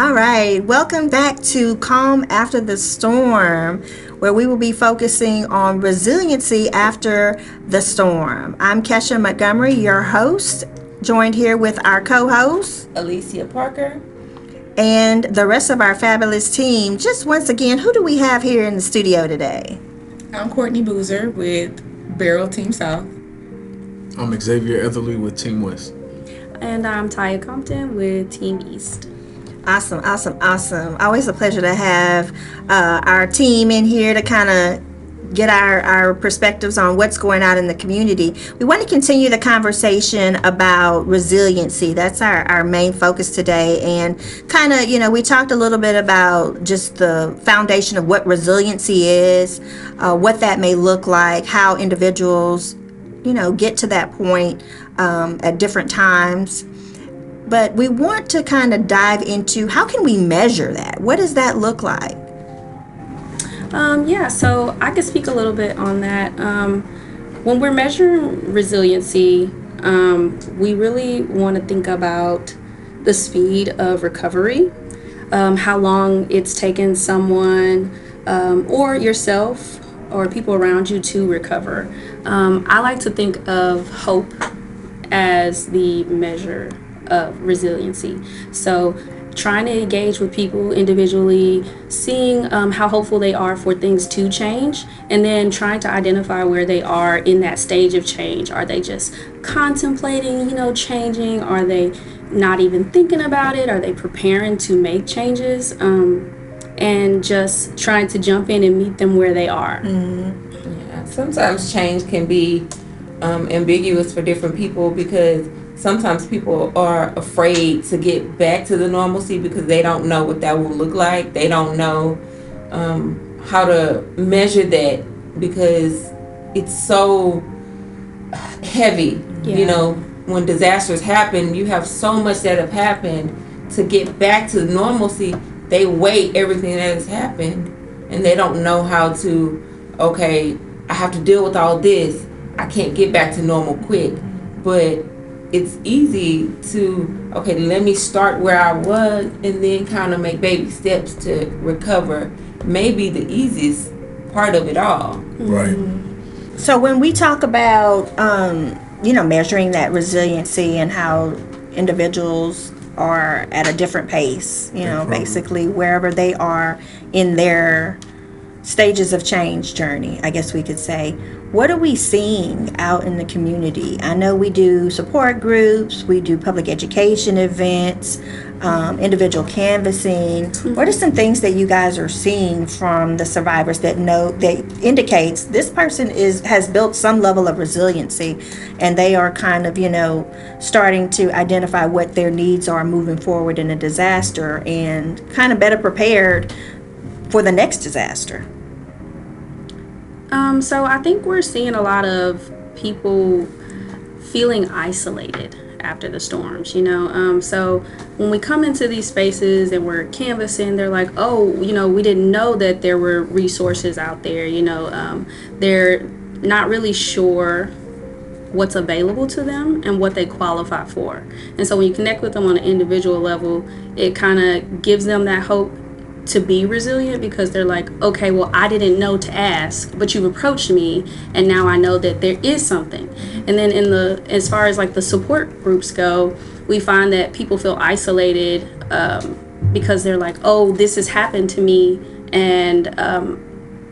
All right, welcome back to Calm After the Storm, where we will be focusing on resiliency after the storm. I'm Kesha Montgomery, your host, joined here with our co-host, Alessia Parker, and the rest of our fabulous team. Just once again, who do we have here in the studio today? I'm Courtney Boozer with Barrel Team South. I'm Xavier Etherly with Team West. And I'm Tyja Compton with Team East. Awesome. Always a pleasure to have our team in here to kind of get our perspectives on what's going on in the community. We want to continue the conversation about resiliency. That's our main focus today. And kind of, we talked a little bit about just the foundation of what resiliency is, what that may look like, how individuals, get to that point at different times. But we want to kind of dive into how can we measure that? What does that look like? So I could speak a little bit on that. When we're measuring resiliency, we really want to think about the speed of recovery, how long it's taken someone or yourself or people around you to recover. I like to think of hope as the measure of resiliency. So trying to engage with people individually, seeing how hopeful they are for things to change, and then trying to identify where they are in that stage of change. Are they just contemplating, changing? Are they not even thinking about it? Are they preparing to make changes? And just trying to jump in and meet them where they are. Mm-hmm. Yeah, sometimes change can be ambiguous for different people because sometimes people are afraid to get back to the normalcy because they don't know what that will look like. They don't know how to measure that because it's so heavy. Yeah. When disasters happen, you have so much that have happened. To get back to normalcy, they weigh everything that has happened and they don't know how to, okay, I have to deal with all this. I can't get back to normal quick. But it's easy to, okay, let me start where I was and then kind of make baby steps to recover. Maybe the easiest part of it all. Right. So when we talk about, measuring that resiliency and how individuals are at a different pace, basically wherever they are in their stages of change journey, I guess we could say. What are we seeing out in the community? I know we do support groups, we do public education events, individual canvassing. What are some things that you guys are seeing from the survivors that indicates this person has built some level of resiliency and they are kind of, starting to identify what their needs are moving forward in a disaster and kind of better prepared for the next disaster? So I think we're seeing a lot of people feeling isolated after the storms, So when we come into these spaces and we're canvassing, they're like, oh, we didn't know that there were resources out there, they're not really sure what's available to them and what they qualify for. And so when you connect with them on an individual level, it kind of gives them that hope to be resilient because they're like, okay, well, I didn't know to ask, but you've approached me and now I know that there is something. And then as far as like the support groups go, we find that people feel isolated because they're like, oh, this has happened to me and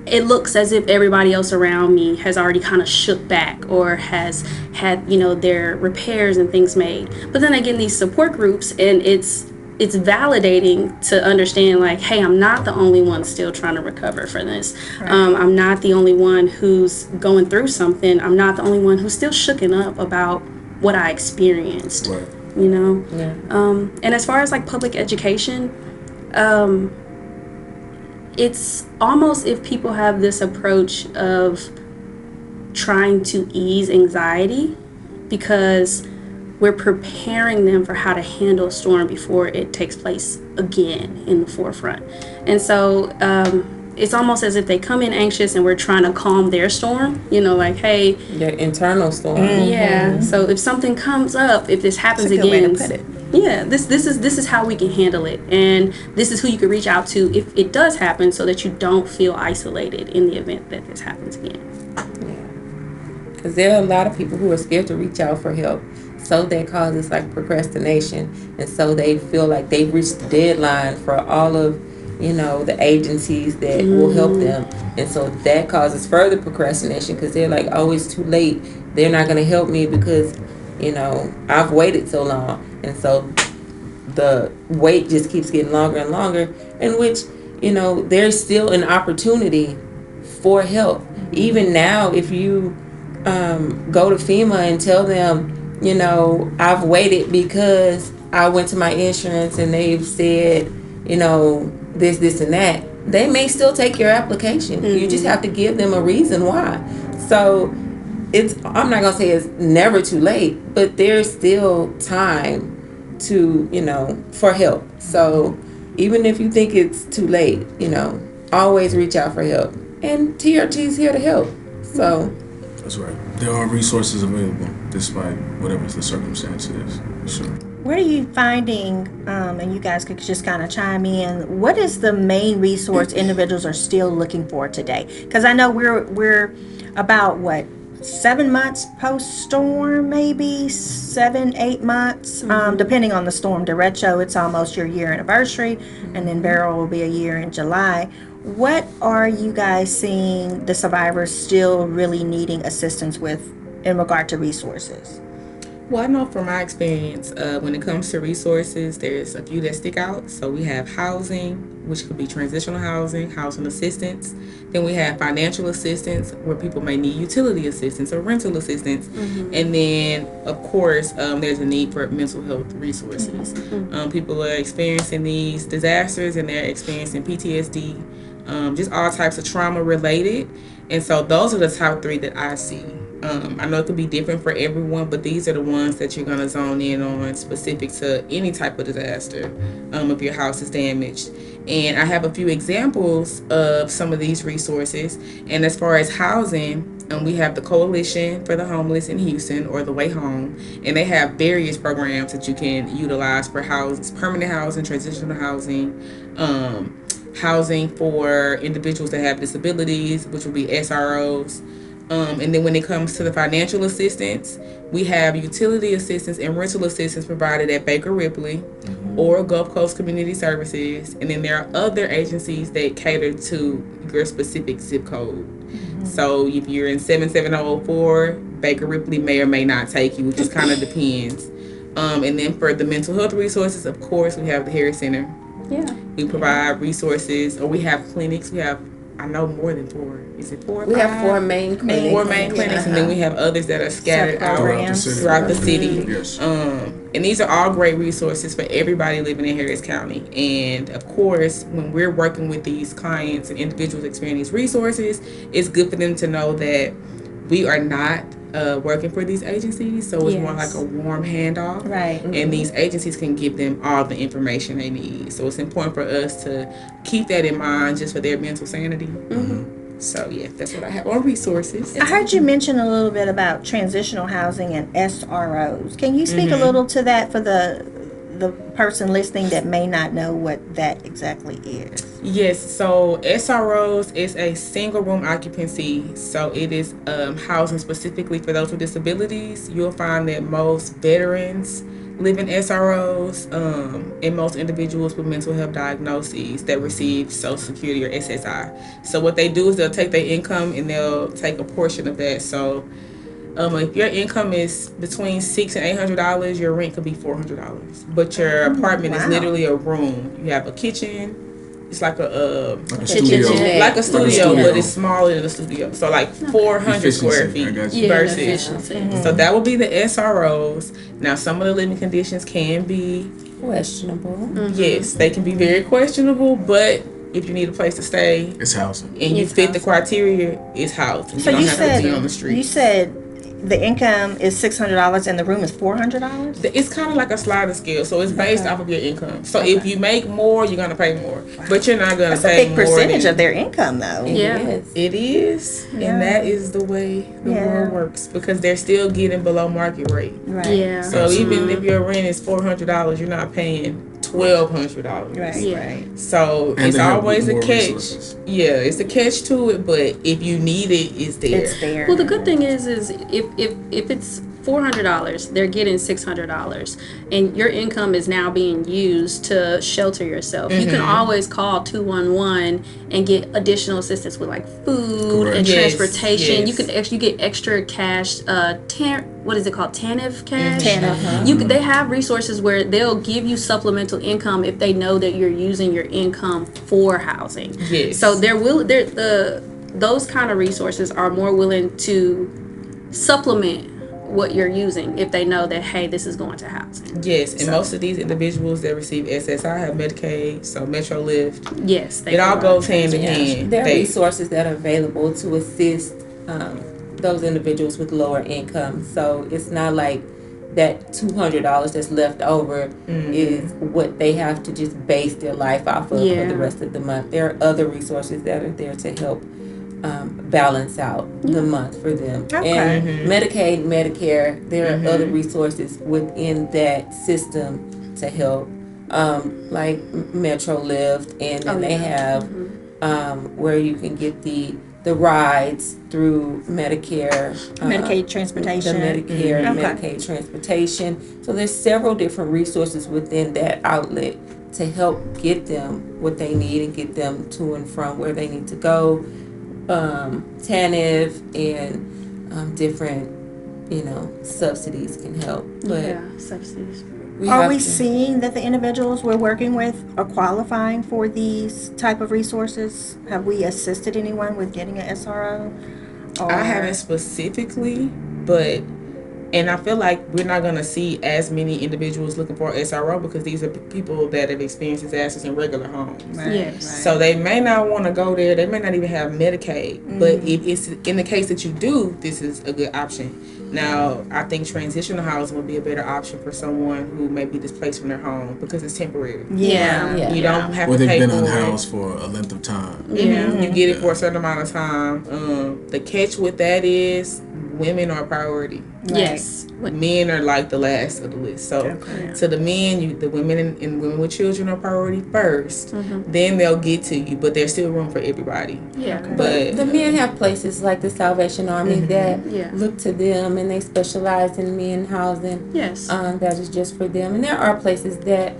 it looks as if everybody else around me has already kind of shook back or has had, their repairs and things made. But then again, these support groups, and it's validating to understand like, hey, I'm not the only one still trying to recover from this. Right. I'm not the only one who's going through something. I'm not the only one who's still shooken up about what I experienced. Right. Yeah. And as far as like public education, it's almost if people have this approach of trying to ease anxiety because we're preparing them for how to handle a storm before it takes place again in the forefront. And so it's almost as if they come in anxious and we're trying to calm their storm, like, hey. Their internal storm. Yeah. So if something comes up, if this happens That's a good again. way to put it. Yeah, this is how we can handle it, and this is who you can reach out to if it does happen, so that you don't feel isolated in the event that this happens again. Because there are a lot of people who are scared to reach out for help. So that causes like procrastination. And so they feel like they've reached the deadline for all of, the agencies that will help them. And so that causes further procrastination because they're like, oh, it's too late. They're not going to help me because, I've waited so long. And so the wait just keeps getting longer and longer, in which, there's still an opportunity for help. Even now, if you go to FEMA and tell them, I've waited because I went to my insurance and they've said, this and that, they may still take your application. Mm-hmm. You just have to give them a reason why. So I'm not going to say it's never too late, but there's still time to, for help. So even if you think it's too late, always reach out for help. And TRT is here to help. So that's right. There are resources available despite whatever the circumstance is. Sure. What are you finding, and you guys could just kind of chime in, what is the main resource individuals are still looking for today? Because I know we're about, 7 months post-storm, maybe 7-8 months, depending on the storm. Derecho, it's almost your year anniversary, and then Beryl will be a year in July. What are you guys seeing the survivors still really needing assistance with in regard to resources? Well, I know from my experience, when it comes to resources, there's a few that stick out. So we have housing, which could be transitional housing assistance. Then we have financial assistance, where people may need utility assistance or rental assistance. Mm-hmm. And then, of course, there's a need for mental health resources. Mm-hmm. People are experiencing these disasters and they're experiencing PTSD, just all types of trauma related. And so those are the top 3 that I see. I know it could be different for everyone, but these are the ones that you're going to zone in on specific to any type of disaster if your house is damaged. And I have a few examples of some of these resources. And as far as housing, we have the Coalition for the Homeless in Houston, or the Way Home, and they have various programs that you can utilize for permanent housing, transitional housing, housing for individuals that have disabilities, which would be SROs. And then when it comes to the financial assistance, we have utility assistance and rental assistance provided at Baker Ripley or Gulf Coast Community Services. And then there are other agencies that cater to your specific zip code. Mm-hmm. So if you're in 77004, Baker Ripley may or may not take you. It just kind of depends. And then for the mental health resources, of course, we have the Harris Center. Yeah. We provide resources, or we have clinics. We have, I know, more than 4. Is it 4 or 5? We have 4 main clinics. 4 main clinics, and then we have others that are scattered out throughout the city. Yes. And these are all great resources for everybody living in Harris County. And of course, when we're working with these clients and individuals experiencing these resources, it's good for them to know that we are not working for these agencies, so it's more like a warm handoff, right? Mm-hmm. And these agencies can give them all the information they need. So it's important for us to keep that in mind, just for their mental sanity. Mm-hmm. So yeah, that's what I have on resources. I heard you mention a little bit about transitional housing and SROs. Can you speak a little to that for the person listening that may not know what that exactly is? Yes, so SROs is a single room occupancy. So it is housing specifically for those with disabilities. You'll find that most veterans live in SROs, and most individuals with mental health diagnoses that receive Social Security or SSI. So what they do is they'll take their income and they'll take a portion of that. So if your income is between $600 and $800, your rent could be $400. But your apartment is literally a room. You have a kitchen. It's like a studio. Like a studio, but it's smaller than a studio. So like 400 square feet versus. So that would be the SROs. Now, some of the living conditions can be questionable. Mm-hmm. Yes, they can be very questionable, but if you need a place to stay, it's housing, and you fit the criteria, it's housing. So you don't have to be on the street. You said the income is $600 and the room is $400? It's kind of like a sliding scale, so it's based off of your income. So if you make more, you're gonna pay more, but you're not gonna That's a pay big more percentage than- of their income, though. Yeah. It is, and that is the way the world works because they're still getting below market rate. Right. Yeah. So even if your rent is $400, you're not paying $1,200. Right. Yeah. Right. So And it's they have always a more catch. resources. Yeah, it's a catch to it, but if you need it, it's there. It's there. Well, the good thing is if it's $400, they're getting $600, and your income is now being used to shelter yourself. You can always call 211 and get additional assistance with like food Correct. and Yes, transportation. yes. You can actually get extra cash. What is it called? TANF cash. TANF. They have resources where they'll give you supplemental income if they know that you're using your income for housing. Yes. So those kind of resources are more willing to supplement what you're using if they know that, hey, this is going to housing. Yes, and most of these individuals that receive SSI have Medicaid, so Metro Lift. Yes, It all goes hand in hand. There are They- resources that are available to assist those individuals with lower income. So it's not like that $200 that's left over is what they have to just base their life off of for Yeah. the rest of the month. There are other resources that are there to help balance out the month for them. Okay. And Medicaid, Medicare, there are other resources within that system to help, like Metro Lift, and then they have where you can get the rides through Medicare, Medicaid transportation. the Medicare and Okay. Medicaid transportation. So there's several different resources within that outlet to help get them what they need and get them to and from where they need to go. TANF and different, subsidies can help. But Yeah, subsidies. Are we have to- seeing that the individuals we're working with are qualifying for these type of resources? Have we assisted anyone with getting an SRO? I haven't specifically, but and I feel like we're not gonna see as many individuals looking for SRO because these are people that have experienced disasters in regular homes. Yes. So they may not want to go there. They may not even have Medicaid. But if it's in the case that you do, this is a good option. Now, I think transitional housing would be a better option for someone who may be displaced from their home because it's temporary. Yeah. Yeah. You don't have Or to they've pay been for it. unhoused for a length of time. Yeah. You get it for a certain amount of time. The catch with that is women are priority. Yes. Men are like the last of the list. So to the men, the women and women with children are priority 1st. Then they'll get to you, but there's still room for everybody. Yeah. But the men have places like the Salvation Army that Yeah. look to them, and they specialize in men housing. Yes. That is just for them. And there are places that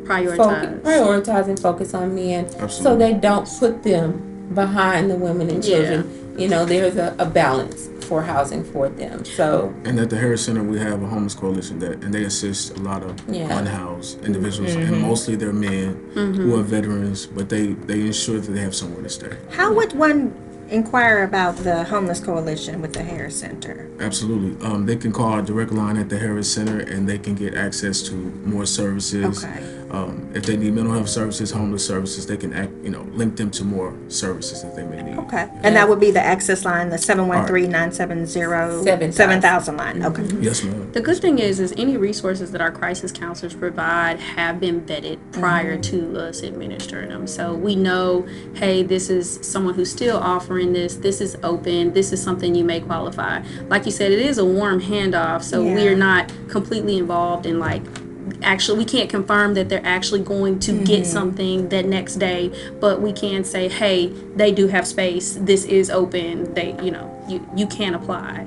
Prioritize. prioritize and focus on men, so Absolutely. they don't put them behind the women and children. There's a balance for housing for them. So And at the Harris Center, we have a homeless coalition and they assist a lot of unhoused individuals, and mostly they're men who are veterans, but they ensure that they have somewhere to stay. How would one inquire about the homeless coalition with the Harris Center? Absolutely. They can call our direct line at the Harris Center, and they can get access to more services. Okay. If they need mental health services, homeless services, they can link them to more services that they may need. Okay. And that would be the access line, the 713-970-7000 line. Okay. Yes, ma'am. The good thing is any resources that our crisis counselors provide have been vetted prior to us administering them. So we know, hey, this is someone who's still offering this. This is open. This is something you may qualify. Like you said, it is a warm handoff. So we're not completely involved in actually, we can't confirm that they're actually going to get something that next day, but we can say, hey, they do have space. This is open. They, you can apply.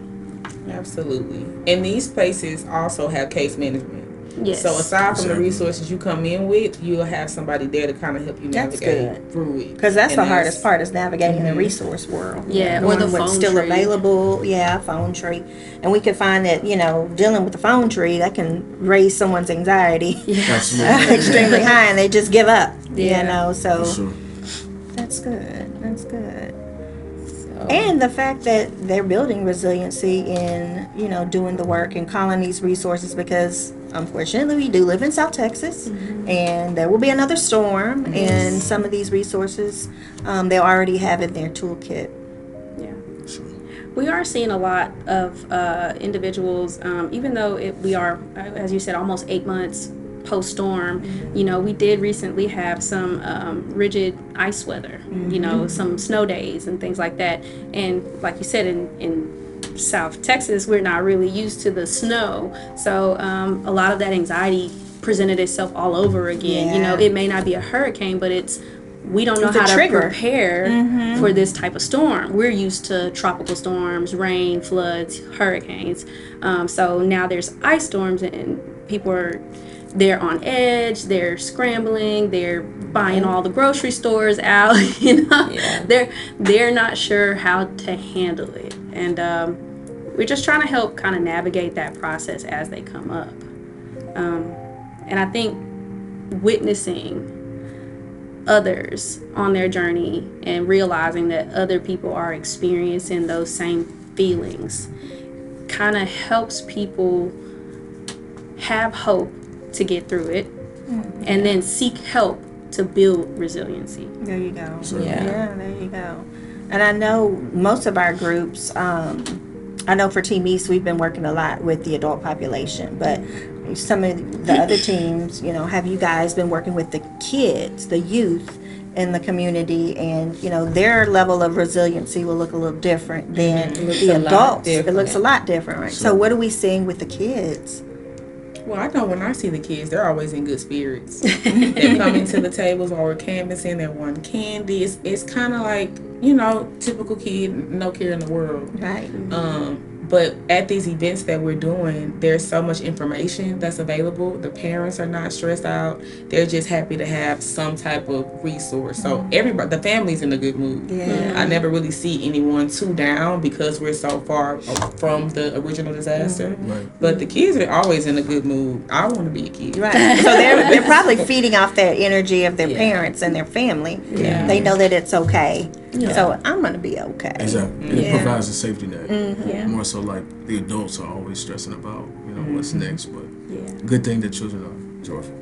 absolutely. And these places also have case management. Yes. So aside from the Exactly. resources you come in with, you'll have somebody there to kind of help you That's navigate good. through it. Because that's And the hardest part is navigating the resource world. Yeah, or Knowing the what's phone still tree. available. Yeah, phone tree. And we could find that, dealing with the phone tree, that can raise someone's anxiety Absolutely. extremely high, and they just give up. Yeah. So For sure. that's good. That's good. And the fact that they're building resiliency in, doing the work and calling these resources, because unfortunately we do live in South Texas, and there will be another storm, and some of these resources, they'll already have in their toolkit. Yeah. Sure. we are seeing a lot of individuals, even though we are, as you said, almost 8 months post-storm. You know, we did recently have some rigid ice weather, you know, some snow days and things like that. And like you said, in South Texas, we're not really used to the snow. So a lot of that anxiety presented itself all over again. You know, it may not be a hurricane, but we don't know how to prepare for this type of storm. We're used to tropical storms, rain, floods, hurricanes. So now there's ice storms, and people they're on edge, they're scrambling, they're buying all the grocery stores out, you know. They're not sure how to handle it. And we're just trying to help kind of navigate that process as they come up. And I think witnessing others on their journey and realizing that other people are experiencing those same feelings kind of helps people have hope to get through it, and then seek help to build resiliency. There you go. Yeah, there you go. And I know most of our groups, I know for Team East, we've been working a lot with the adult population, but some of the other teams, you know, have you guys been working with the kids, the youth in the community, and, you know, their level of resiliency will look a little different than the adults. It looks a lot different, right? So what are we seeing with the kids? Well, I know when I see the kids, they're always in good spirits. They're coming to the tables while we're canvassing, they're wanting candy. It's kind of like, you know, typical kid, no care in the world. Right. But at these events that we're doing, there's so much information that's available. The parents are not stressed out. They're just happy to have some type of resource. So everybody, the family's in a good mood. Yeah. I never really see anyone too down because we're so far from the original disaster. Right. But the kids are always in a good mood. I want to be a kid. Right. So they're probably feeding off that energy of their parents and their family. Yeah. They know that it's okay. Yeah. So I'm going to be okay. Exactly. And it provides a safety net. Yeah. More so like the adults are always stressing about, you know, what's next. But good thing that children are joyful.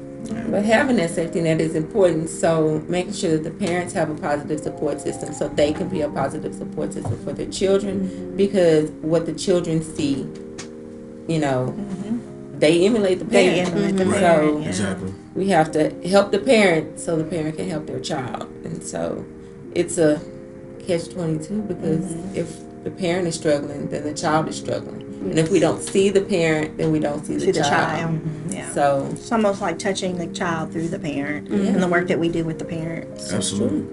But having that safety net is important. So making sure that the parents have a positive support system so they can be a positive support system for their children. Because what the children see, you know, they emulate the parent. So Exactly. we have to help the parent so the parent can help their child. And so it's a catch-22 because if the parent is struggling, then the child is struggling. And if we don't see the parent, then we don't see the child. Yeah. So it's almost like touching the child through the parent and the work that we do with the parents. Absolutely.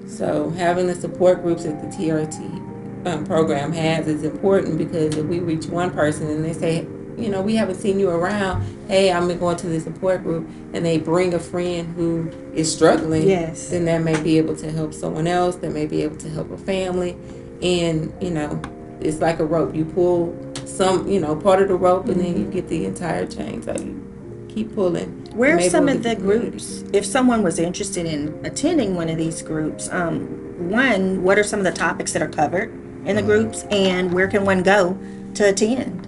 So having the support groups that the TRT program has is important because if we reach one person and they say, you know, we haven't seen you around, hey, I'm going to the support group, and they bring a friend who is struggling, then that may be able to help someone else, that may be able to help a family. And, you know, it's like a rope. You pull some, you know, part of the rope and then you get the entire chain. So you keep pulling. Where are some of the groups, if someone was interested in attending one of these groups, one, what are some of the topics that are covered in the groups, and where can one go to attend?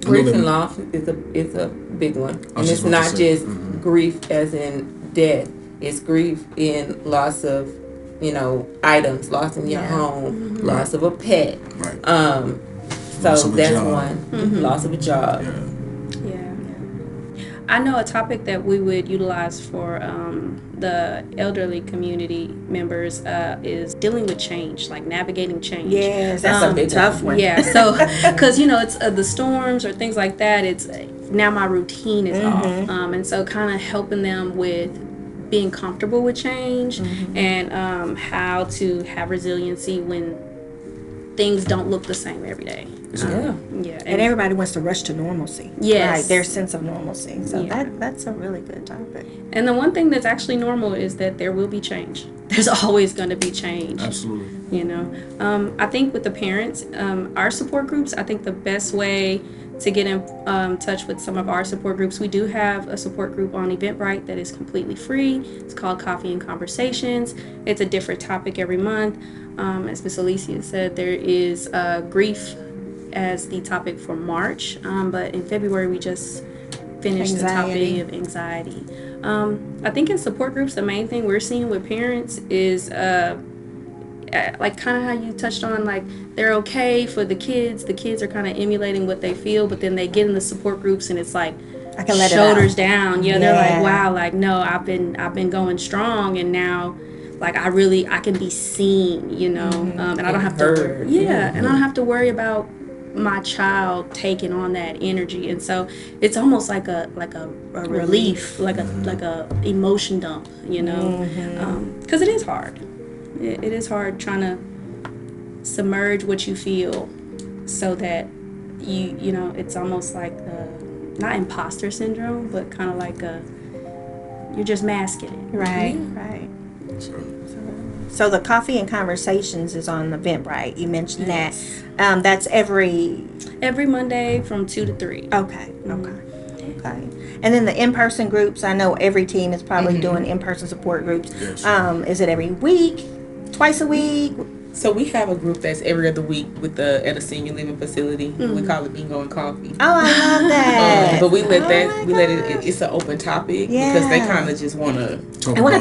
Grief and loss is a big one, and it's not just grief as in death. It's grief in loss of, you know, items, loss in your home, loss of a pet. Right. So that's one. Loss of a job. I know a topic that we would utilize for the elderly community members is dealing with change, like navigating change. Yes, that's a big tough one. Yeah, so because you know it's the storms or things like that. It's now my routine is off, and so kind of helping them with being comfortable with change and how to have resiliency when things don't look the same every day. And everybody wants to rush to normalcy. Yes. Right, their sense of normalcy. So that's a really good topic. And the one thing that's actually normal is that there will be change. There's always going to be change. Absolutely. You know, I think with the parents, our support groups, I think the best way to get in touch with some of our support groups, we do have a support group on Eventbrite that is completely free. It's called Coffee and Conversations. It's a different topic every month. As Ms. Alessia said, there is grief as the topic for March, but in February we just finished the topic of anxiety. I think in support groups, the main thing we're seeing with parents is, as like kind of how you touched on, like they're okay for the kids are kind of emulating what they feel, but then they get in the support groups and it's like I can let shoulders it out. down. Yeah, they're like, wow, like no, I've been going strong, and now like I can be seen, you know, and I don't have to and I don't have to worry about my child taking on that energy. And so it's almost like a relief, like a emotion dump, you know, because it is hard. It is hard trying to submerge what you feel so that you know, it's almost like not imposter syndrome, but kind of like you're just masking it. Right. So the Coffee and Conversations is on Eventbrite. You mentioned that. That's every Monday from 2 to 3. Okay. And then the in-person groups, I know every team is probably doing in-person support groups. Yes. Is it every week? Twice a week? So we have a group that's every other week at a senior living facility. We call it Bingo and Coffee. Oh, I love that. But we let it's an open topic because they kind of just want to talk about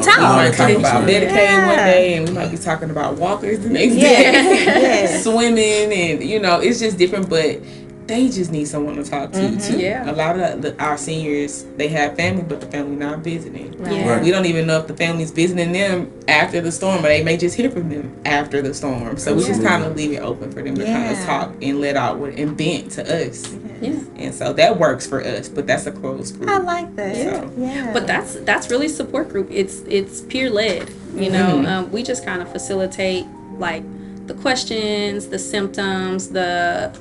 Medicaid one day, and we might be talking about walkers the next day, swimming, and you know, it's just different. But they just need someone to talk to too. Yeah. A lot of our seniors, they have family, but the family not visiting. Right. We don't even know if the family's visiting them after the storm, or they may just hear from them after the storm. So we just kind of leave it open for them to kind of talk and let out and vent to us. Yeah. And so that works for us, but that's a closed group. I like that. So. But that's really support group. It's peer led. You know, we just kind of facilitate like the questions, the symptoms, the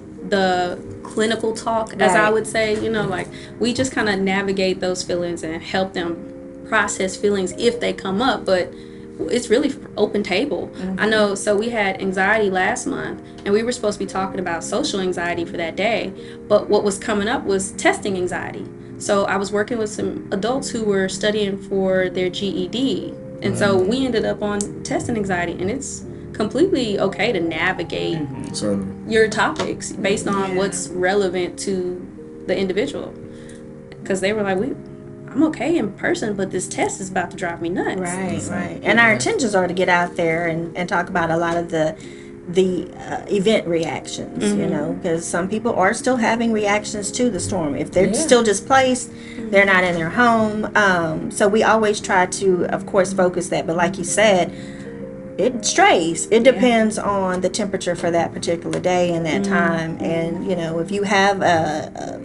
clinical talk, as I would say. You know, like we just kind of navigate those feelings and help them process feelings if they come up. But it's really open table. I know. So we had anxiety last month, and we were supposed to be talking about social anxiety for that day. But what was coming up was testing anxiety. So I was working with some adults who were studying for their GED, and so we ended up on testing anxiety, and it's completely okay to navigate your topics based on what's relevant to the individual. Because they were like, I'm okay in person, but this test is about to drive me nuts. Right. And our intentions are to get out there and talk about a lot of the event reactions, you know, because some people are still having reactions to the storm. If they're still displaced, they're not in their home. So we always try to, of course, focus that. But like you said, it strays. It depends on the temperature for that particular day and that time. And, you know, if you have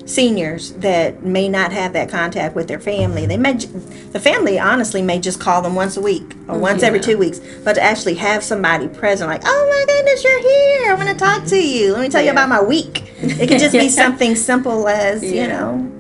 seniors that may not have that contact with their family, the family honestly may just call them once a week or once every 2 weeks. But to actually have somebody present, like, oh my goodness, you're here. I want to talk to you. Let me tell you about my week. It can just be something simple as, you know,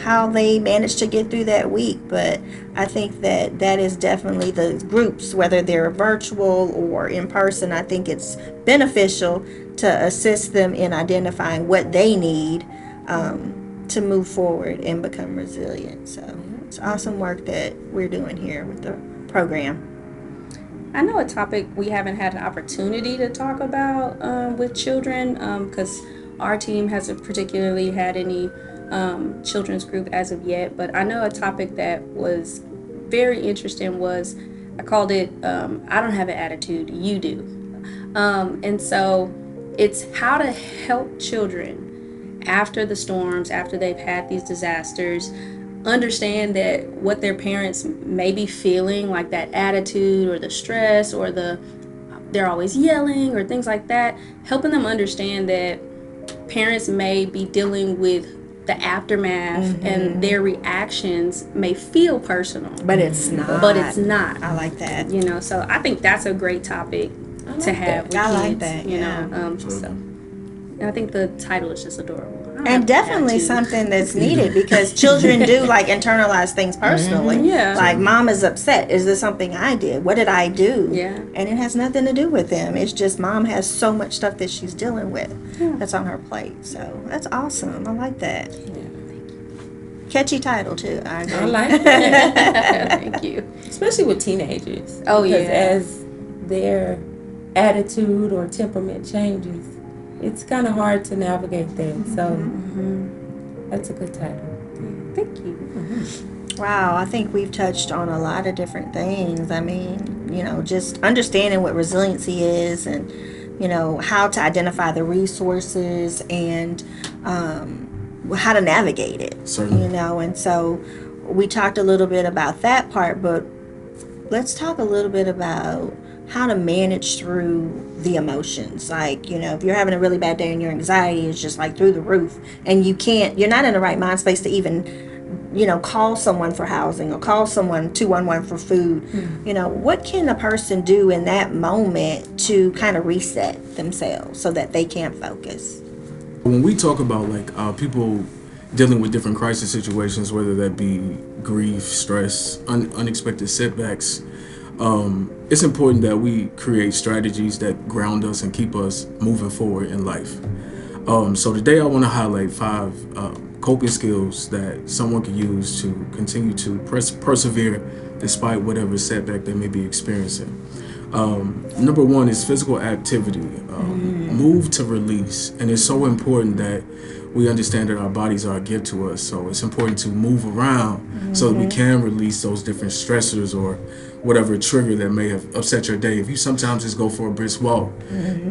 how they managed to get through that week. But I think that is definitely the groups, whether they're virtual or in person. I think it's beneficial to assist them in identifying what they need to move forward and become resilient. So it's awesome work that we're doing here with the program. I know a topic we haven't had an opportunity to talk about with children because our team hasn't particularly had any children's group as of yet, but I know a topic that was very interesting was, I called it I don't have an attitude, you do. And so it's how to help children after the storms, after they've had these disasters, understand that what their parents may be feeling, like that attitude or the stress or they're always yelling or things like that, helping them understand that parents may be dealing with the aftermath and their reactions may feel personal. But it's not. I like that. You know, so I think that's a great topic to have with kids. I like that, you know. And I think the title is just adorable. And definitely something that's needed because children do like internalize things personally. Like, mom is upset. Is this something I did? What did I do? And it has nothing to do with them. It's just mom has so much stuff that she's dealing with that's on her plate. So that's awesome. I like that. Catchy title too. I like that. Thank you. Especially with teenagers. Oh, because as their attitude or temperament changes, it's kind of hard to navigate that. So that's a good title. Thank you. Wow, I think we've touched on a lot of different things. I mean, just understanding what resiliency is and, how to identify the resources and how to navigate it. Certainly. And so we talked a little bit about that part, but let's talk a little bit about how to manage through the emotions. Like, if you're having a really bad day and your anxiety is just like through the roof and you're not in the right mind space to even call someone for housing or call someone 211 for food. What can a person do in that moment to kind of reset themselves so that they can focus? When we talk about people dealing with different crisis situations, whether that be grief, stress, unexpected setbacks, it's important that we create strategies that ground us and keep us moving forward in life. So today I want to highlight 5 coping skills that someone can use to continue to persevere despite whatever setback they may be experiencing. Number 1 is physical activity. Move to release. And it's so important that we understand that our bodies are a gift to us. So it's important to move around so that we can release those different stressors or whatever trigger that may have upset your day. If you sometimes just go for a brisk walk,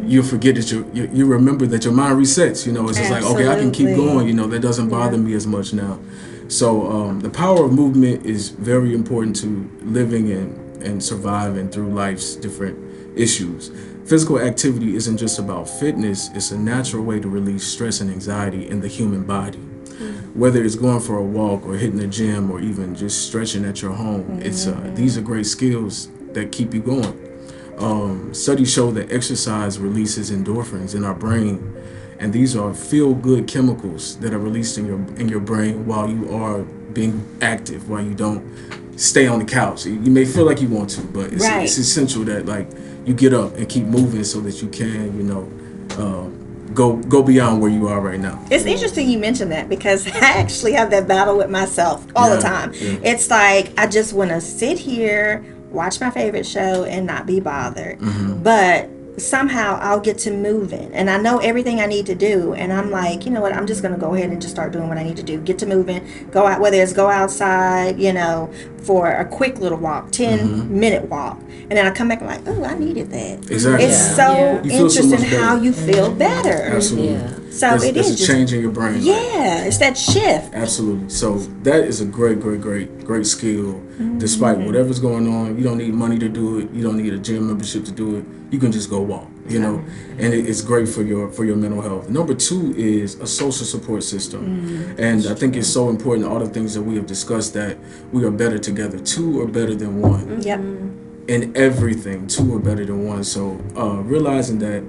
you'll forget that you remember that your mind resets. It's just like, okay, I can keep going. That doesn't bother me as much now. So the power of movement is very important to living and surviving through life's different issues. Physical activity isn't just about fitness, it's a natural way to release stress and anxiety in the human body. Whether it's going for a walk or hitting the gym or even just stretching at your home, these are great skills that keep you going. Studies show that exercise releases endorphins in our brain, and these are feel-good chemicals that are released in your brain while you are being active, while you don't stay on the couch. You may feel like you want to, but it's essential that you get up and keep moving so that you can, go beyond where you are right now. It's interesting you mentioned that because I actually have that battle with myself all the time. Yeah. It's like I just want to sit here, watch my favorite show, and not be bothered. But somehow I'll get to moving and I know everything I need to do, and I'm like, you know what, I'm just going to go ahead and just start doing what I need to do. Get to moving, go out, whether it's go outside, for a quick little walk, 10-minute walk, and then I come back and I'm like, oh, I needed that. Exactly. It's so interesting how you feel better. Absolutely. Yeah. So it's a change in your brain. Yeah, it's that shift. Absolutely. So that is a great skill. Despite whatever's going on, you don't need money to do it. You don't need a gym membership to do it. You can just go walk. And it's great for your mental health. Number 2 is a social support system, and I think it's so important. All the things that we have discussed, that we are better together. 2 are better than 1. Yep. In everything, 2 are better than 1. So realizing that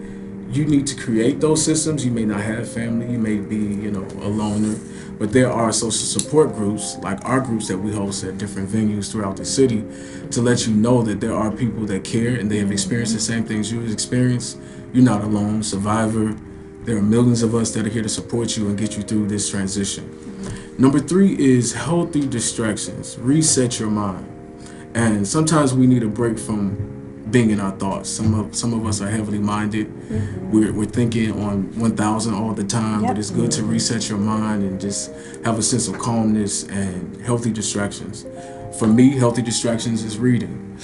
you need to create those systems. You may not have family, you may be, a loner, but there are social support groups like our groups that we host at different venues throughout the city to let you know that there are people that care and they have experienced the same things you have experienced. You're not alone, survivor. There are millions of us that are here to support you and get you through this transition. Number 3 is healthy distractions. Reset your mind. And sometimes we need a break from being in our thoughts. Some of us are heavily minded. We're thinking on 1,000 all the time, but it's good to reset your mind and just have a sense of calmness and healthy distractions. For me, healthy distractions is reading,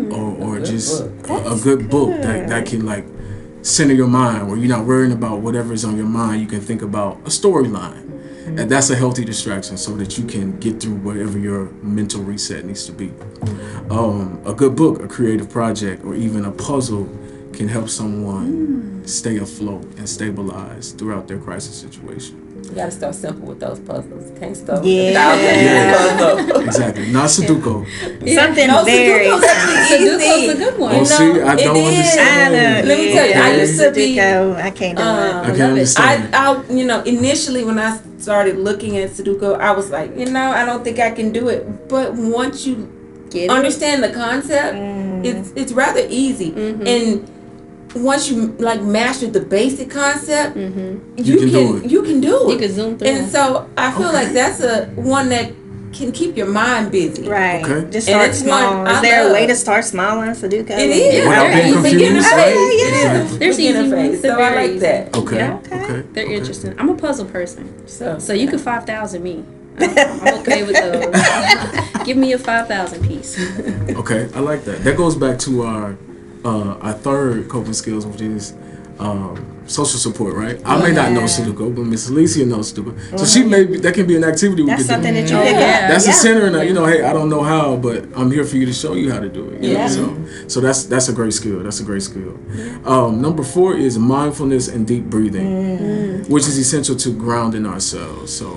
or just a good book that can center your mind, where you're not worrying about whatever's on your mind. You can think about a storyline. And that's a healthy distraction so that you can get through whatever your mental reset needs to be. A good book, a creative project, or even a puzzle can help someone stay afloat and stabilize throughout their crisis situation. You gotta start simple with those puzzles. Can't start with Exactly. Not Sudoku. Something very Sudoku's a good one. Oh, see, I don't understand. Let me tell you, I used to be. I can't do it. I can't understand. I initially when I started looking at Sudoku, I was like, I don't think I can do it. But once you understand the concept, it's rather easy. And once you master the basic concept, you can do it. You can zoom through. And so I feel like that's one that can keep your mind busy. Right. Okay. Just start small. Is there a way to start small on Sudoku? It is. Without being confused, right? There's easy ones. So I like that. Okay. Yeah. Okay. They're interesting. I'm a puzzle person. So you could 5,000 me. I'm okay with those. Give me a 5,000 piece. Okay, I like that. That goes back to our third coping skills, which is social support, right? I may not know Sudoku, but Miss Alessia knows Sudoku. So she that can be an activity we That's could something do. that you pick up. That's a center in that, hey, I don't know how, but I'm here for you to show you how to do it. You know? So that's a great skill. That's a great skill. Number 4 is mindfulness and deep breathing, which is essential to grounding ourselves. So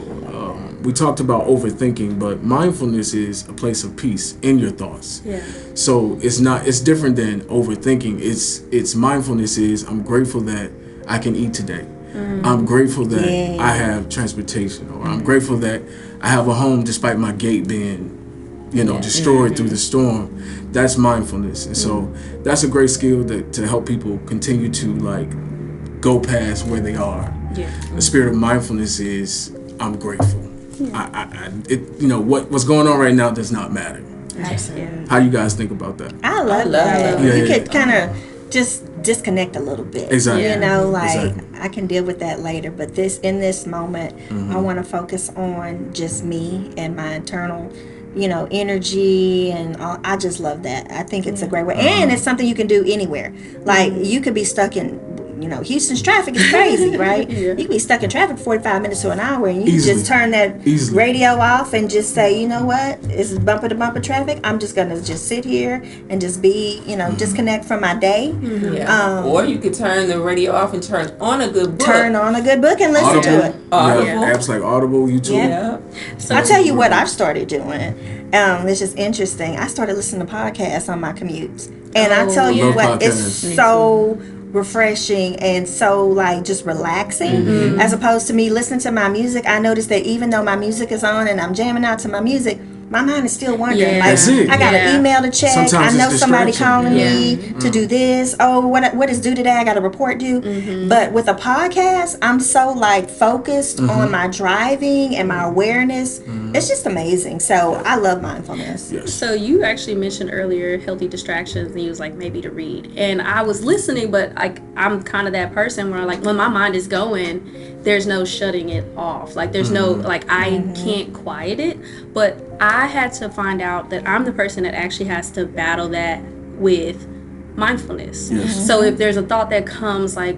we talked about overthinking, but mindfulness is a place of peace in your thoughts. Yeah. So it's different than overthinking. It's mindfulness is I'm grateful that I can eat today. I'm grateful that I have transportation, or I'm grateful that I have a home despite my gate being, destroyed through the storm. That's mindfulness, and so that's a great skill to help people continue to go past where they are. Yeah. The spirit of mindfulness is I'm grateful. What's going on right now does not matter. Absolutely. How you guys think about that? I love that. Yeah, You yeah. could kind of just disconnect a little bit. Exactly. Exactly. I can deal with that later, but in this moment, Mm-hmm. I want to focus on just me and my internal, energy and all. I just love that. I think it's a great way, and it's something you can do anywhere. Like you could be stuck in. Houston's traffic is crazy, right? You can be stuck in traffic 45 minutes to an hour, and you Easily. just turn that Easily. radio off and just say, you know what? This is bumper to bumper traffic. I'm just going to just sit here and just be, disconnect from my day. Yeah. Or you could turn the radio off and turn on a good book. Turn on a good book and listen to it. Audible. Apps like Audible, YouTube. Yeah. So I'll tell you what I've started doing. It's just interesting. I started listening to podcasts on my commutes. And I tell you Love what, it's podcasts. so refreshing and so just relaxing as opposed to me listening to my music. I noticed that even though my music is on and I'm jamming out to my music, my mind is still wondering. Yeah. Like That's it. I got an email to check. Sometimes I know it's somebody distraction. calling me to do this. Oh, what is due today? I got a report due. But with a podcast, I'm so focused on my driving and my awareness. It's just amazing. So I love mindfulness. Yes. So you actually mentioned earlier healthy distractions, and you was like maybe to read. And I was listening, but I'm kind of that person where when my mind is going, there's no shutting it off. There's no I can't quiet it. But I had to find out that I'm the person that actually has to battle that with mindfulness. Yes. So if there's a thought that comes I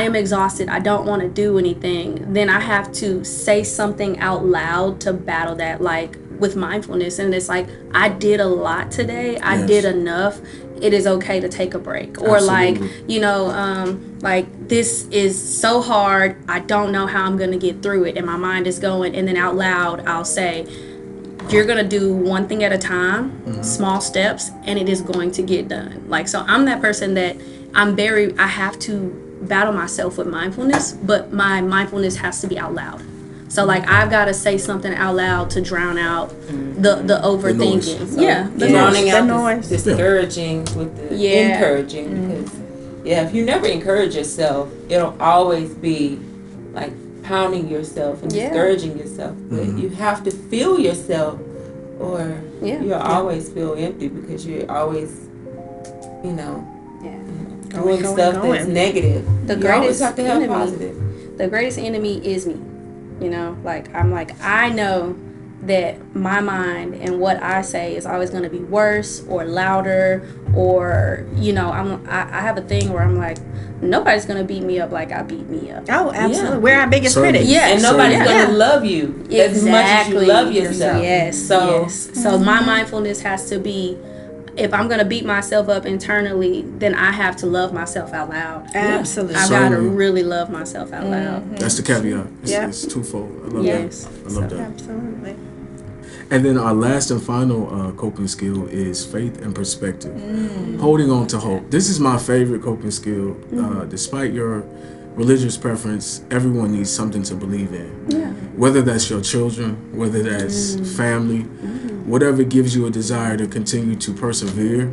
am exhausted, I don't want to do anything, then I have to say something out loud to battle that with mindfulness. And it's I did a lot today. I did enough. It is okay to take a break. Or this is so hard. I don't know how I'm going to get through it. And my mind is going. And then out loud, I'll say, you're going to do one thing at a time, small steps, and it is going to get done. So I'm that person that I have to battle myself with mindfulness, but my mindfulness has to be out loud. So I've got to say something out loud to drown out the overthinking. The drowning out the discouraging with the encouraging. Because if you never encourage yourself, it'll always be pounding yourself and discouraging yourself. But you have to feel yourself, or you'll always feel empty because you're always, doing stuff that's negative. You always have to have positive. The greatest enemy is me. I know that my mind and what I say is always going to be worse or louder, or I have a thing where I'm nobody's going to beat me up like I beat me up. Oh, absolutely. We're our biggest critic. And nobody's going to love you as much as you love yourself. Yes. So my mindfulness has to be, if I'm going to beat myself up internally, then I have to love myself out loud. Absolutely. I've got to really love myself out loud. That's the caveat. It's twofold. I love that. I love that. Absolutely. And then our last and final coping skill is faith and perspective. Holding on to hope. This is my favorite coping skill. Despite your religious preference, everyone needs something to believe in. Yeah. Whether that's your children, whether that's family, whatever gives you a desire to continue to persevere,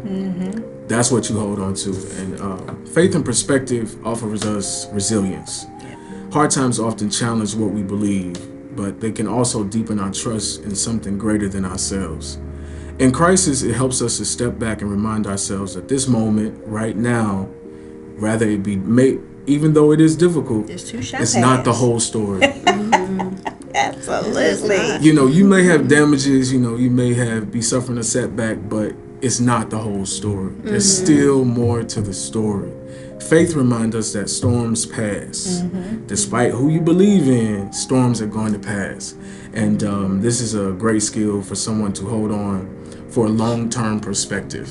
that's what you hold on to. And faith and perspective offers us resilience. Hard times often challenge what we believe, but they can also deepen our trust in something greater than ourselves. In crisis, it helps us to step back and remind ourselves that this moment, right now, rather it be even though it is difficult, There's two shots. it's not the whole story. Absolutely. You know, you may have damages, you know, you may be suffering a setback, but it's not the whole story. There's still more to the story. Faith reminds us that storms pass. Despite who you believe in, storms are going to pass. And this is a great skill for someone to hold on for a long-term perspective.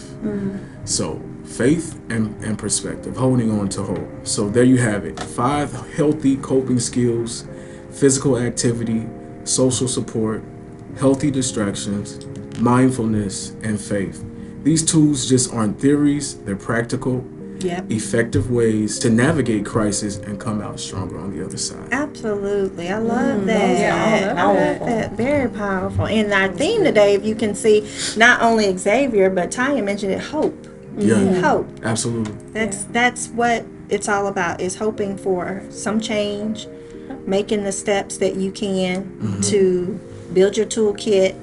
So faith and perspective, holding on to hope. So there you have it. 5 healthy coping skills: physical activity, social support, healthy distractions, mindfulness, and faith. These tools just aren't theories, they're practical, effective ways to navigate crisis and come out stronger on the other side. Absolutely. I love that. Yeah, I love that. Very powerful. And our theme today, if you can see, not only Xavier, but Tyja mentioned it, hope. Yeah, Hope. absolutely. That's what it's all about, is hoping for some change, making the steps that you can to build your toolkit,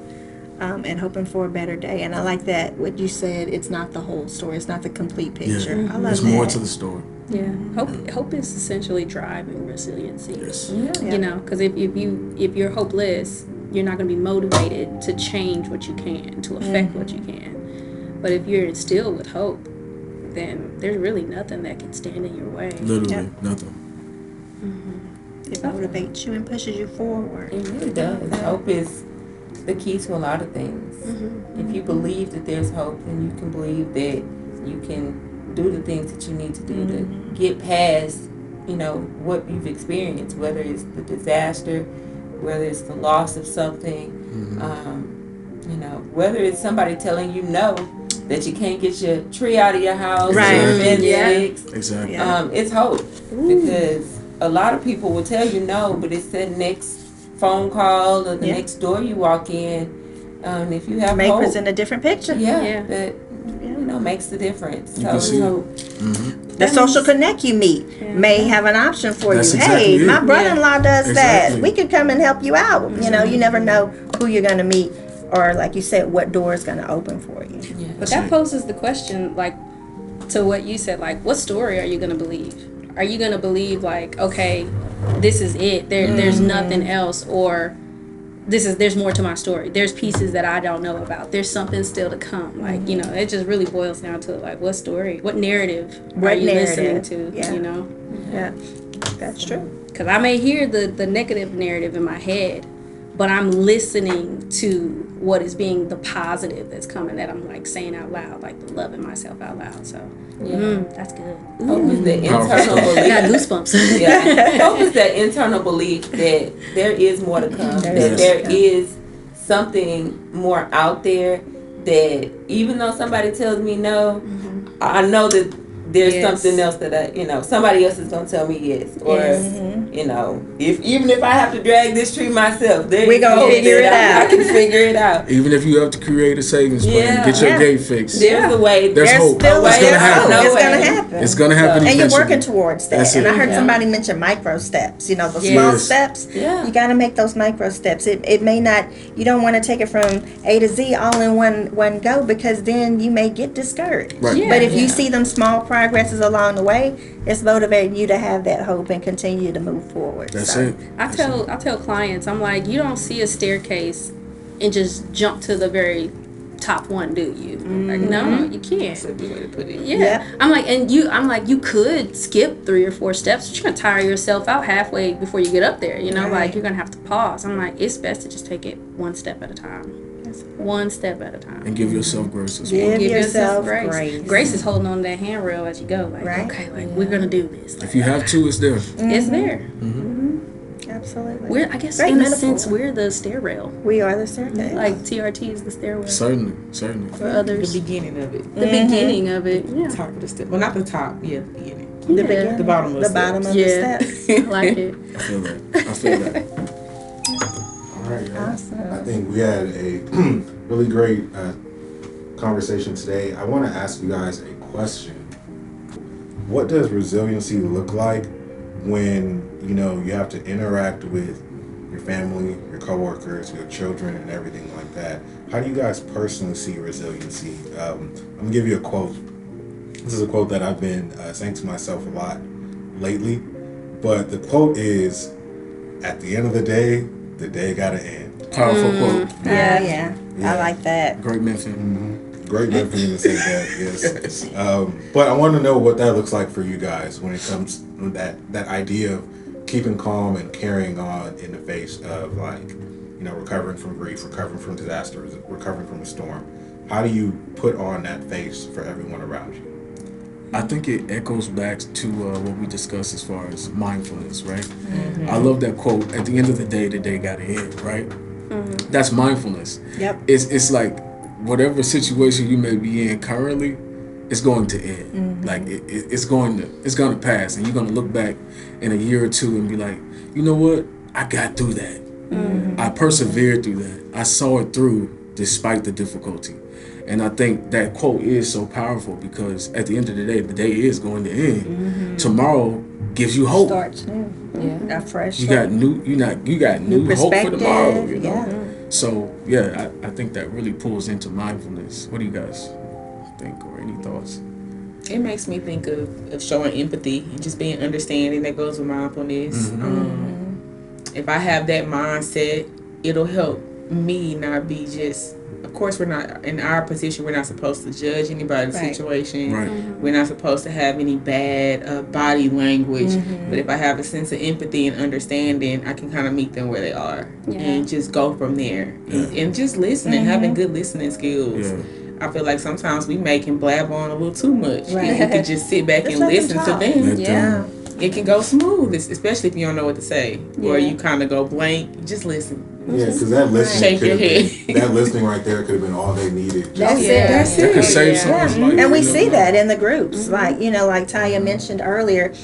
and hoping for a better day. And I like that, what you said, it's not the whole story, it's not the complete picture. I love There's that. more to the story. Yeah, hope is essentially driving resiliency. Yes. You know, because if you're hopeless, you're not going to be motivated to change what you can, to affect what you can. But if you're instilled with hope, then there's really nothing that can stand in your way. Literally nothing. It motivates you and pushes you forward. It really does. Hope is the key to a lot of things. If you believe that there's hope, then you can believe that you can do the things that you need to do to get past, you know, what you've experienced, whether it's the disaster, whether it's the loss of something, you know, whether it's somebody telling you no, that you can't get your tree out of your house, Right. or your fence fixed. Exactly. It's hope, because a lot of people will tell you no, but it's the next phone call or the next door you walk in. If you have May hope, present a different picture. that you know makes the difference. You can see So The social connect you meet may have an option for That's you. exactly Hey, it. my brother-in-law does Exactly. that. We could come and help you out. You know, you never know who you're going to meet, or like you said, what door is going to open for you. But that poses the question, like, to what you said, like, what story are you going to believe? Are you going to believe, like, okay, this is it, there's nothing else, or there's more to my story, there's pieces that I don't know about, there's something still to come? Like, you know, it just really boils down to, like, what story, what narrative are you listening to, you know? Yeah, that's true. Because I may hear the negative narrative in my head, but I'm listening to what is being the positive that's coming, that I'm like saying out loud, like loving myself out loud. So that's good. hope is the Powerful internal stuff. I got belief. goosebumps. Hope is that internal belief that there is more to come, that there is something more out there, that even though somebody tells me no, I know that there's something else that somebody else is gonna tell me yes, or you know, even if I have to drag this tree myself, We gonna figure it out. I can figure it out. Even if you have to create a savings plan, get your gate fixed. There's a way. There's hope. Still It's a gonna way. happen. It's No going to way. happen. It's gonna happen. And you're eventually. working towards that. That's And I it. heard somebody mention micro steps. You know, the small Yes. steps. Yeah. You got to make those micro steps. It may not. You don't want to take it from A to Z all in one go, because then you may get discouraged. Right. Yeah. But if you see them small progresses along the way, it's motivating you to have that hope and continue to move forward. That's So, it. I tell clients, I'm like, you don't see a staircase and just jump to the very top one, do you? Like, no, you can't. That's a good way to put it. Yeah. Yeah. I'm like, you could skip 3 or 4 steps, but you're gonna tire yourself out halfway before you get up there. You know, Right. like, you're gonna have to pause. I'm like, it's best to just take it one step at a time. One step at a time. And give yourself grace as well. Give yourself grace. Grace is holding on to that handrail as you go. Like, Right. okay, like, we're gonna do this. Like, If you have to, it's there. it's there. Absolutely. I guess Great in a metaphor. sense, we're the stair rail. We are the staircase. Like, TRT is the stairway Certainly. for others. The beginning of it. The beginning of it. Yeah. Top of the step. Well, not the top. Yeah, the beginning. the beginning, The bottom of the the bottom steps. of Yeah. the steps. I like it. I feel that. I feel that. All right, y'all. Awesome. I think we had a really great conversation today. I want to ask you guys a question. What does resiliency look like when you have to interact with your family, your coworkers, your children, and everything like that? How do you guys personally see resiliency? I'm gonna give you a quote. This is a quote that I've been saying to myself a lot lately, but the quote is, "At the end of the day, the day gotta end. Powerful quote. Yeah. I like that. Great mention. Great man for you to say that, yes. But I want to know what that looks like for you guys when it comes to that idea of keeping calm and carrying on in the face of, like, you know, recovering from grief, recovering from disasters, recovering from a storm. How do you put on that face for everyone around you? I think it echoes back to what we discussed as far as mindfulness, right? I love that quote. At the end of the day gotta end, right? That's mindfulness. Yep. It's like whatever situation you may be in currently, it's going to end. Like it's going to pass, and you're going to look back in a year or two and be like, you know what? I got through that. I persevered through that. I saw it through despite the difficulty. And I think that quote is so powerful because at the end of the day is going to end. Tomorrow gives you hope. Starts new. Yeah. A fresh. You got new hope for tomorrow. You know? Yeah. So I think that really pulls into mindfulness. What do you guys think, or any thoughts? It makes me think of showing empathy and just being understanding. That goes with mindfulness. If I have that mindset, it'll help me not be just. Of course, we're not in our position. We're not supposed to judge anybody's situation. Right. We're not supposed to have any bad body language. But if I have a sense of empathy and understanding, I can kind of meet them where they are and just go from there. And just listening, having good listening skills. I feel like sometimes we make and blab on a little too much. Right. If you could just sit back and listen to them. It can go smooth, especially if you don't know what to say, or you kind of go blank. Just listen. Yeah, because that listening that listening right there could have been all they needed. That's it. That could save someone's life. And we see that in the groups, like like Tyja mentioned earlier.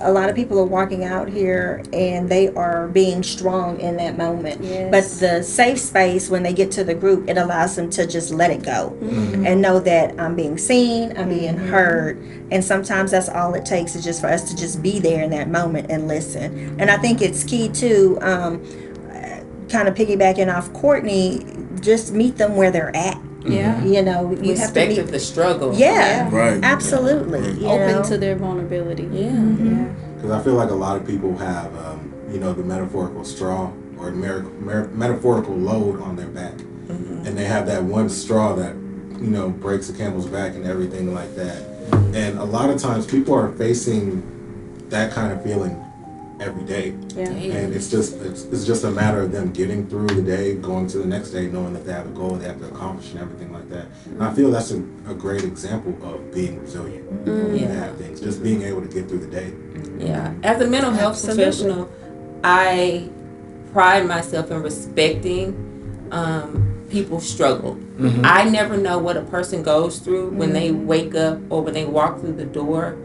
A lot of people are walking out here and they are being strong in that moment. Yes. But the safe space, when they get to the group, it allows them to just let it go and know that I'm being seen, I'm being heard. And sometimes that's all it takes is just for us to just be there in that moment and listen. And I think it's key to kind of piggybacking off Courtney, just meet them where they're at. Yeah. You have to meet the struggle. Yeah. Right. Absolutely. Open to their vulnerability. Because I feel like a lot of people have, the metaphorical straw or metaphorical load on their back. And they have that one straw that, breaks the camel's back and everything like that. And a lot of times people are facing that kind of feeling every day. Yeah. And it's just a matter of them getting through the day, going to the next day, knowing that they have a goal they have to accomplish and everything like that. And I feel that's a great example of being resilient. Have things, just being able to get through the day. Yeah. As a mental health professional, I pride myself in respecting people's struggle. I never know what a person goes through when they wake up or when they walk through the door.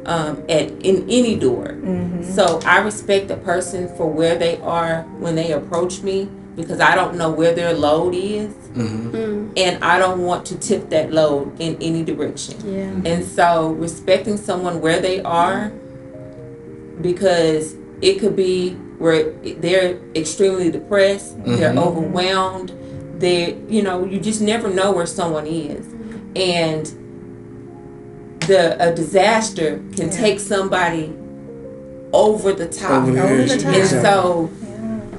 In any door. So I respect a person for where they are when they approach me because I don't know where their load is and I don't want to tip that load in any direction. And so respecting someone where they are, because it could be where they're extremely depressed, they're overwhelmed, you just never know where someone is. And a disaster can take somebody over the top. And so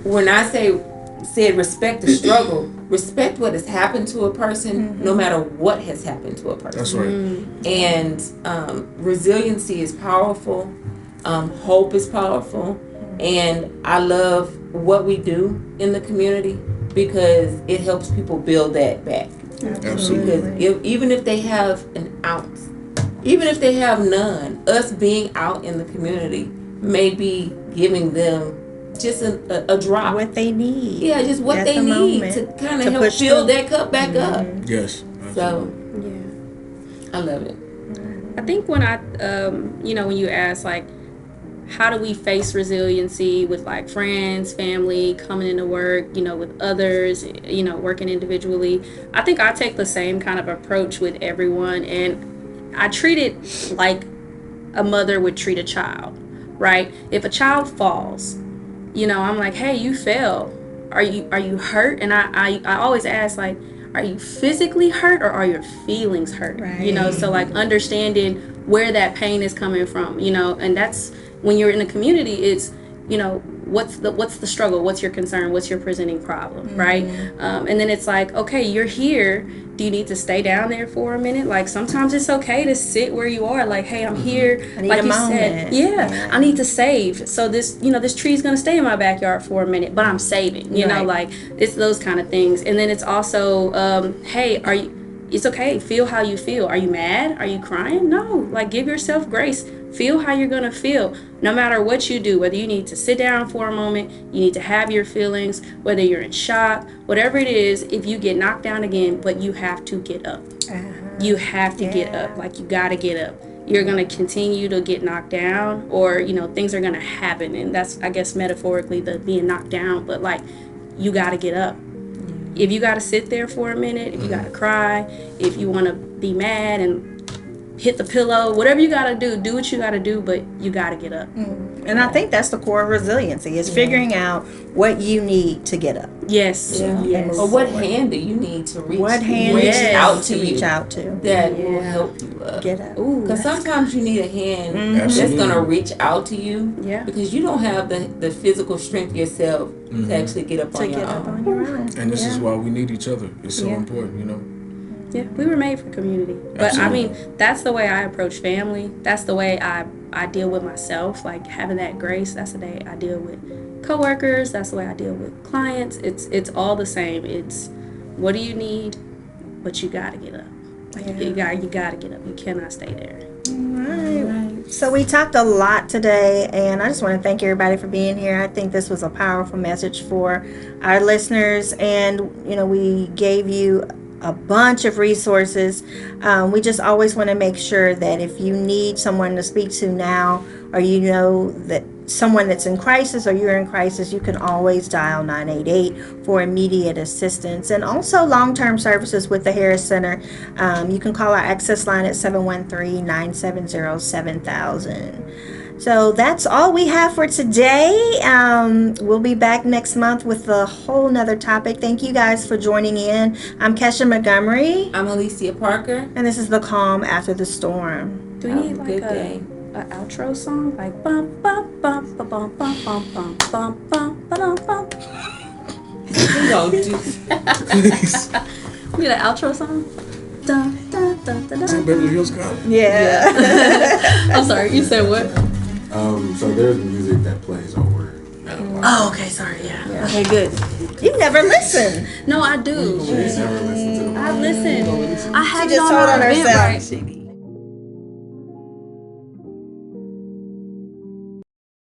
when I said respect the struggle, respect what has happened to a person, no matter what has happened to a person. That's right. And resiliency is powerful. Hope is powerful. And I love what we do in the community because it helps people build that back. Absolutely. Because even if they have an ounce, even if they have none, us being out in the community may be giving them just a drop. What they need. Yeah, just what they need to kind of help fill that cup back up. Yes. Absolutely. So, I love it. I think when when you ask, like, how do we face resiliency with, like, friends, family, coming into work, with others, working individually, I think I take the same kind of approach with everyone. And I treat it like a mother would treat a child, right? If a child falls, I'm like, hey, you fell. Are you hurt? And I always ask, like, are you physically hurt or are your feelings hurt? Right. So, like, understanding where that pain is coming from, and that's when you're in a community, it's what's the struggle, what's your concern, what's your presenting problem, right? And then it's like, okay, you're here, do you need to stay down there for a minute? Like, sometimes it's okay to sit where you are, like, hey, I'm here, I need like a you moment. said, I need to save, so this tree's gonna stay in my backyard for a minute, but I'm saving, like, it's those kind of things. And then it's also, hey, it's okay, feel how you feel. Are you mad? Are you crying? No, like, give yourself grace. Feel how you're gonna feel, no matter what you do, whether you need to sit down for a moment, you need to have your feelings, whether you're in shock, whatever it is. If you get knocked down again, but you have to get up. You have to get up. Like, you gotta get up. You're gonna continue to get knocked down, or things are gonna happen, and that's, I guess, metaphorically the being knocked down. But like, you gotta get up. If you gotta sit there for a minute, if you gotta cry, if you want to be mad and hit the pillow, whatever you gotta do what you gotta do, but you gotta get up. And I think that's the core of resiliency, is figuring out what you need to get up. Yes. Or what hand do you need to reach? What hand reach out to reach you out to that will help you up. get up. Because sometimes you need a hand that's gonna reach out to you. Yeah. Because you don't have the physical strength yourself to actually get up on your own. And this is why we need each other. It's so important, Yeah, we were made for community. But Absolutely. I mean, that's the way I approach family. That's the way I deal with myself. Like, having that grace. That's the way I deal with coworkers. That's the way I deal with clients. It's all the same. It's, what do you need? But you gotta get up. Like, you gotta get up. You cannot stay there. Right. So we talked a lot today, and I just want to thank everybody for being here. I think this was a powerful message for our listeners, and we gave you a bunch of resources. We just always want to make sure that if you need someone to speak to now, or that someone that's in crisis, or you're in crisis, you can always dial 988 for immediate assistance. And also long-term services with the Harris Center. You can call our access line at 713-970-7000. So that's all we have for today. We'll be back next month with a whole nother topic. Thank you guys for joining in. I'm Kesha Montgomery. I'm Alessia Parker. And this is The Calm After the Storm. Do we need like a outro song? Like bum bum bum bum bum bum bum bum bum bum bum. We don't do Please. We need an outro song? Dun, dun, dun, dun, Is it dun. Beverly Hills Cop? Yeah. I'm sorry, you said what? So there's music that plays over. Oh, okay, sorry, yeah. Okay, good. You never listen. No, I do. She's never listened to the I listen. I have She it just on told our on herself. Eventbrite.